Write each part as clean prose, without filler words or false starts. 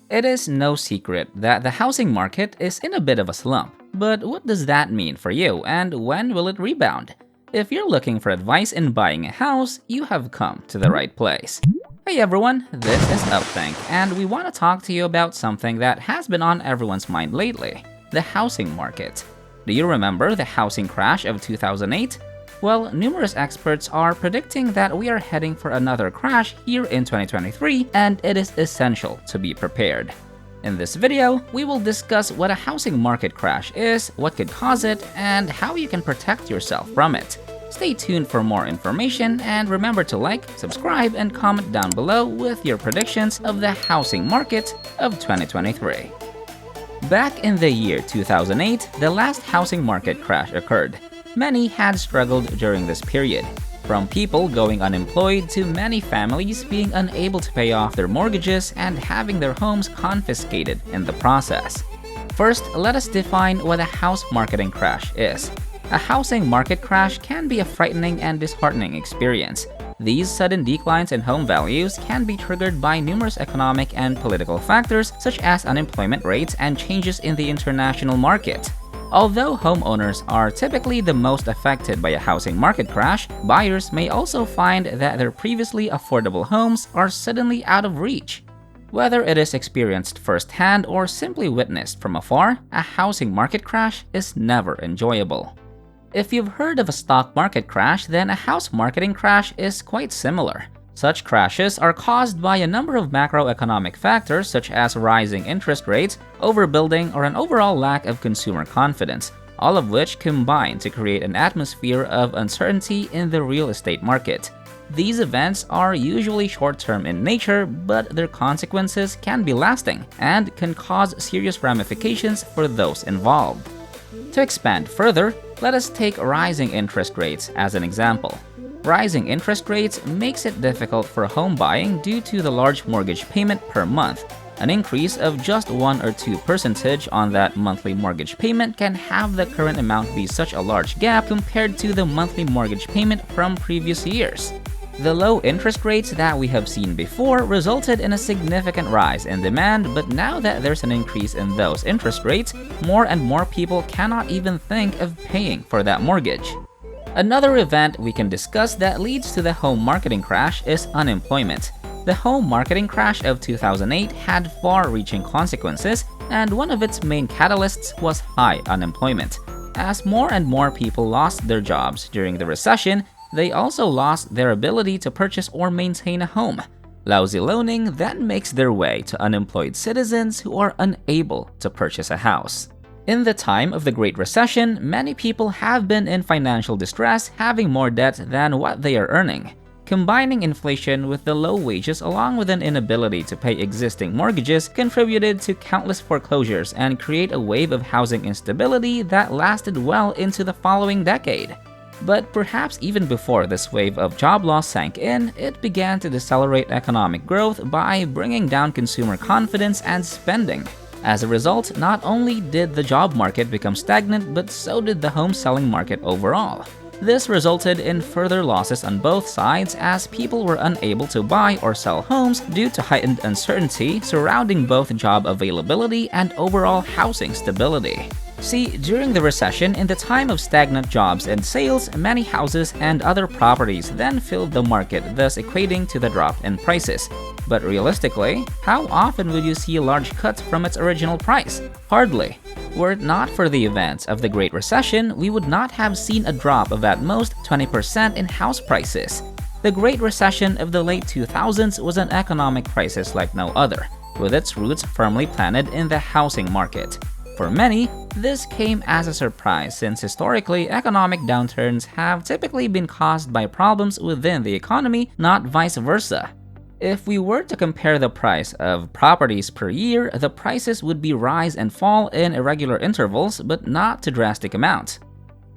It is no secret that the housing market is in a bit of a slump. But what does that mean for you, and when will it rebound? If you're looking for advice in buying a house, you have come to the right place. Hey everyone, this is UpThink, and we want to talk to you about something that has been on everyone's mind lately: the housing market. Do you remember the housing crash of 2008? Well, numerous experts are predicting that we are heading for another crash here in 2023, and it is essential to be prepared. In this video, we will discuss what a housing market crash is, what could cause it, and how you can protect yourself from it. Stay tuned for more information, and remember to like, subscribe, and comment down below with your predictions of the housing market of 2023. Back in the year 2008, the last housing market crash occurred. Many had struggled during this period, from people going unemployed to many families being unable to pay off their mortgages and having their homes confiscated in the process. First, let us define what a house marketing crash is. A housing market crash can be a frightening and disheartening experience. These sudden declines in home values can be triggered by numerous economic and political factors such as unemployment rates and changes in the international market. Although homeowners are typically the most affected by a housing market crash, buyers may also find that their previously affordable homes are suddenly out of reach. Whether it is experienced firsthand or simply witnessed from afar, a housing market crash is never enjoyable. If you've heard of a stock market crash, then a house marketing crash is quite similar. Such crashes are caused by a number of macroeconomic factors such as rising interest rates, overbuilding, or an overall lack of consumer confidence, all of which combine to create an atmosphere of uncertainty in the real estate market. These events are usually short-term in nature, but their consequences can be lasting and can cause serious ramifications for those involved. To expand further, let us take rising interest rates as an example. Rising interest rates makes it difficult for home buying due to the large mortgage payment per month. An increase of just 1 or 2% on that monthly mortgage payment can have the current amount be such a large gap compared to the monthly mortgage payment from previous years. The low interest rates that we have seen before resulted in a significant rise in demand, but now that there's an increase in those interest rates, more and more people cannot even think of paying for that mortgage. Another event we can discuss that leads to the home marketing crash is unemployment. The home marketing crash of 2008 had far-reaching consequences, and one of its main catalysts was high unemployment. As more and more people lost their jobs during the recession, they also lost their ability to purchase or maintain a home. Lousy loaning then makes their way to unemployed citizens who are unable to purchase a house. In the time of the Great Recession, many people have been in financial distress, having more debt than what they are earning. Combining inflation with the low wages along with an inability to pay existing mortgages contributed to countless foreclosures and create a wave of housing instability that lasted well into the following decade. But perhaps even before this wave of job loss sank in, it began to decelerate economic growth by bringing down consumer confidence and spending. As a result, not only did the job market become stagnant, but so did the home selling market overall. This resulted in further losses on both sides as people were unable to buy or sell homes due to heightened uncertainty surrounding both job availability and overall housing stability. See, during the recession, in the time of stagnant jobs and sales, many houses and other properties then filled the market, thus equating to the drop in prices. But realistically, how often would you see a large cut from its original price? Hardly. Were it not for the events of the Great Recession, we would not have seen a drop of at most 20% in house prices. The Great Recession of the late 2000s was an economic crisis like no other, with its roots firmly planted in the housing market. For many, this came as a surprise since historically economic downturns have typically been caused by problems within the economy, not vice versa. If we were to compare the price of properties per year, the prices would be rise and fall in irregular intervals, but not to drastic amounts.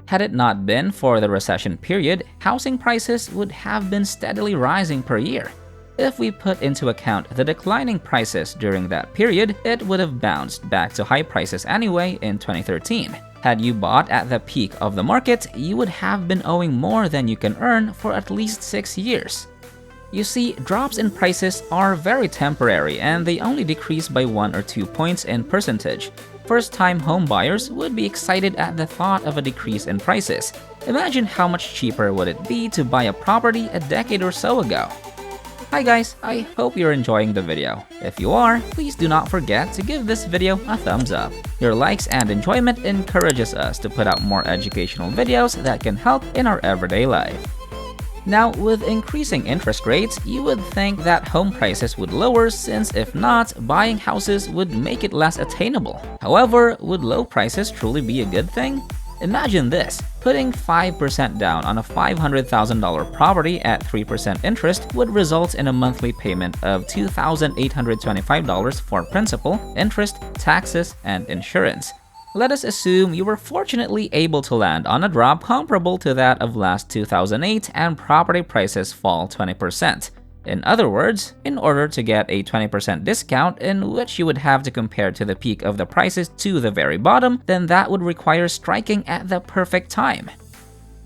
Had it not been for the recession period, housing prices would have been steadily rising per year. If we put into account the declining prices during that period, it would have bounced back to high prices anyway in 2013. Had you bought at the peak of the market, you would have been owing more than you can earn for at least 6 years. You see, drops in prices are very temporary and they only decrease by 1 or 2 points in percentage. First-time home buyers would be excited at the thought of a decrease in prices. Imagine how much cheaper would it be to buy a property a decade or so ago. Hi guys, I hope you're enjoying the video. If you are, please do not forget to give this video a thumbs up. Your likes and enjoyment encourages us to put out more educational videos that can help in our everyday life. Now, with increasing interest rates, you would think that home prices would lower since if not, buying houses would make it less attainable. However, would low prices truly be a good thing? Imagine this, putting 5% down on a $500,000 property at 3% interest would result in a monthly payment of $2,825 for principal, interest, taxes, and insurance. Let us assume you were fortunately able to land on a drop comparable to that of last 2008 and property prices fall 20%. In other words, in order to get a 20% discount in which you would have to compare to the peak of the prices to the very bottom, then that would require striking at the perfect time.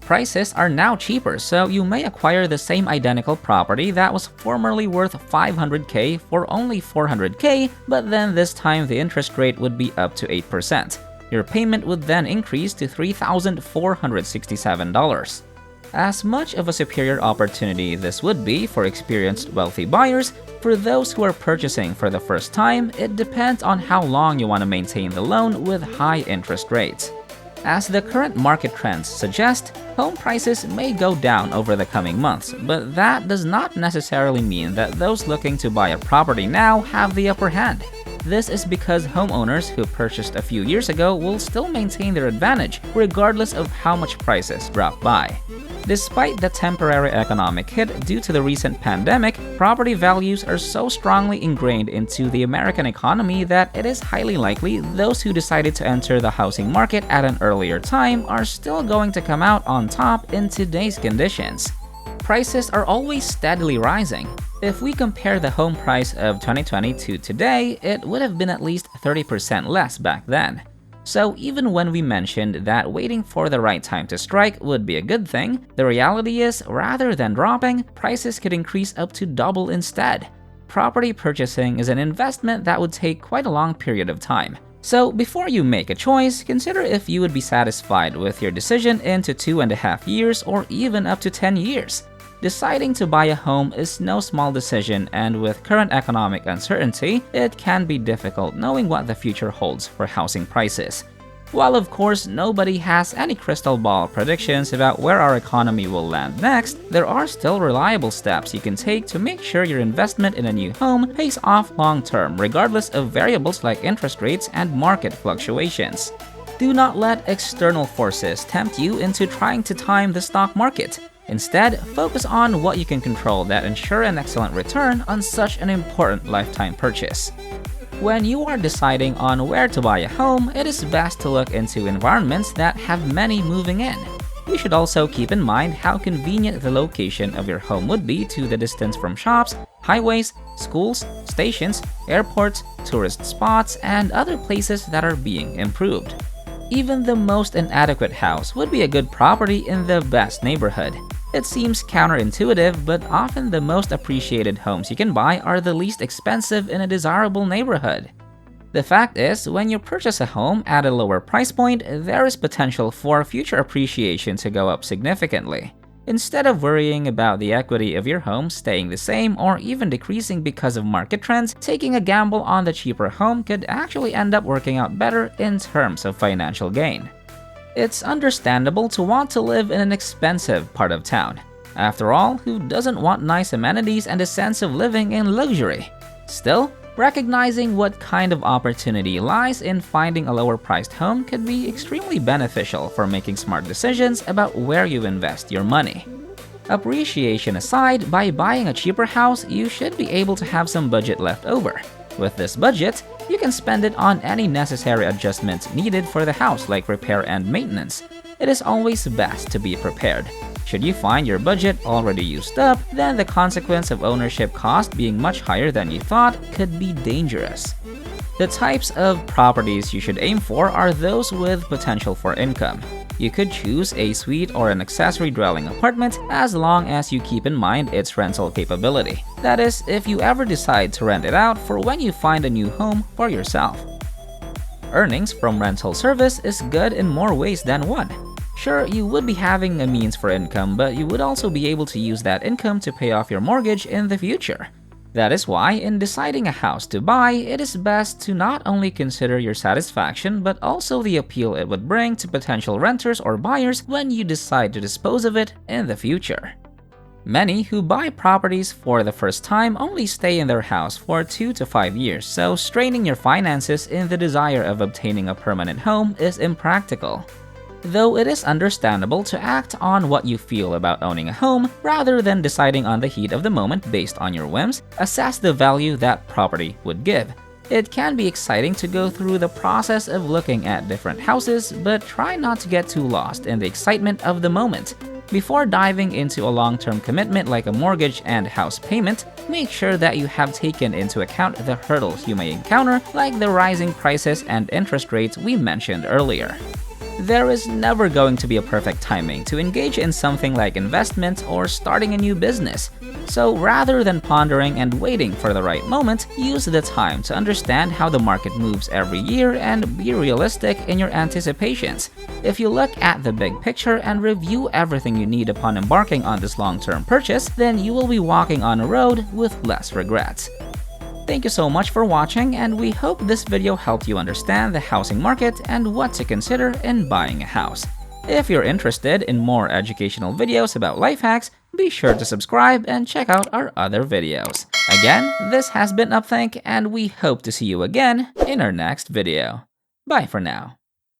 Prices are now cheaper, so you may acquire the same identical property that was formerly worth $500K for only $400K, but then this time the interest rate would be up to 8%. Your payment would then increase to $3,467. As much of a superior opportunity this would be for experienced wealthy buyers, for those who are purchasing for the first time, it depends on how long you want to maintain the loan with high interest rates. As the current market trends suggest, home prices may go down over the coming months, but that does not necessarily mean that those looking to buy a property now have the upper hand. This is because homeowners who purchased a few years ago will still maintain their advantage, regardless of how much prices drop by. Despite the temporary economic hit due to the recent pandemic, property values are so strongly ingrained into the American economy that it is highly likely those who decided to enter the housing market at an earlier time are still going to come out on top in today's conditions. Prices are always steadily rising. If we compare the home price of 2020 to today, it would have been at least 30% less back then. So even when we mentioned that waiting for the right time to strike would be a good thing, the reality is, rather than dropping, prices could increase up to double instead. Property purchasing is an investment that would take quite a long period of time. So before you make a choice, consider if you would be satisfied with your decision into 2.5 years or even up to 10 years. Deciding to buy a home is no small decision, and with current economic uncertainty, it can be difficult knowing what the future holds for housing prices. While of course nobody has any crystal ball predictions about where our economy will land next, there are still reliable steps you can take to make sure your investment in a new home pays off long-term, regardless of variables like interest rates and market fluctuations. Do not let external forces tempt you into trying to time the stock market. Instead, focus on what you can control that ensure an excellent return on such an important lifetime purchase. When you are deciding on where to buy a home, it is best to look into environments that have many moving in. You should also keep in mind how convenient the location of your home would be to the distance from shops, highways, schools, stations, airports, tourist spots, and other places that are being improved. Even the most inadequate house would be a good property in the best neighborhood. It seems counterintuitive, but often the most appreciated homes you can buy are the least expensive in a desirable neighborhood. The fact is, when you purchase a home at a lower price point, there is potential for future appreciation to go up significantly. Instead of worrying about the equity of your home staying the same or even decreasing because of market trends, taking a gamble on the cheaper home could actually end up working out better in terms of financial gain. It's understandable to want to live in an expensive part of town. After all, who doesn't want nice amenities and a sense of living in luxury? Still, recognizing what kind of opportunity lies in finding a lower-priced home could be extremely beneficial for making smart decisions about where you invest your money. Appreciation aside, by buying a cheaper house, you should be able to have some budget left over. With this budget, you can spend it on any necessary adjustments needed for the house, like repair and maintenance. It is always best to be prepared. Should you find your budget already used up, then the consequence of ownership cost being much higher than you thought could be dangerous. The types of properties you should aim for are those with potential for income. You could choose a suite or an accessory dwelling apartment as long as you keep in mind its rental capability. That is, if you ever decide to rent it out for when you find a new home for yourself. Earnings from rental service is good in more ways than one. Sure, you would be having a means for income, but you would also be able to use that income to pay off your mortgage in the future. That is why, in deciding a house to buy, it is best to not only consider your satisfaction, but also the appeal it would bring to potential renters or buyers when you decide to dispose of it in the future. Many who buy properties for the first time only stay in their house for 2 to 5 years, so straining your finances in the desire of obtaining a permanent home is impractical. Though it is understandable to act on what you feel about owning a home, rather than deciding on the heat of the moment based on your whims, assess the value that property would give. It can be exciting to go through the process of looking at different houses, but try not to get too lost in the excitement of the moment. Before diving into a long-term commitment like a mortgage and house payment, make sure that you have taken into account the hurdles you may encounter, like the rising prices and interest rates we mentioned earlier. There is never going to be a perfect timing to engage in something like investment or starting a new business. So rather than pondering and waiting for the right moment, use the time to understand how the market moves every year and be realistic in your anticipations. If you look at the big picture and review everything you need upon embarking on this long-term purchase, then you will be walking on a road with less regrets. Thank you so much for watching, and we hope this video helped you understand the housing market and what to consider in buying a house. If you're interested in more educational videos about life hacks, be sure to subscribe and check out our other videos. Again, this has been UpThink, and we hope to see you again in our next video. Bye for now.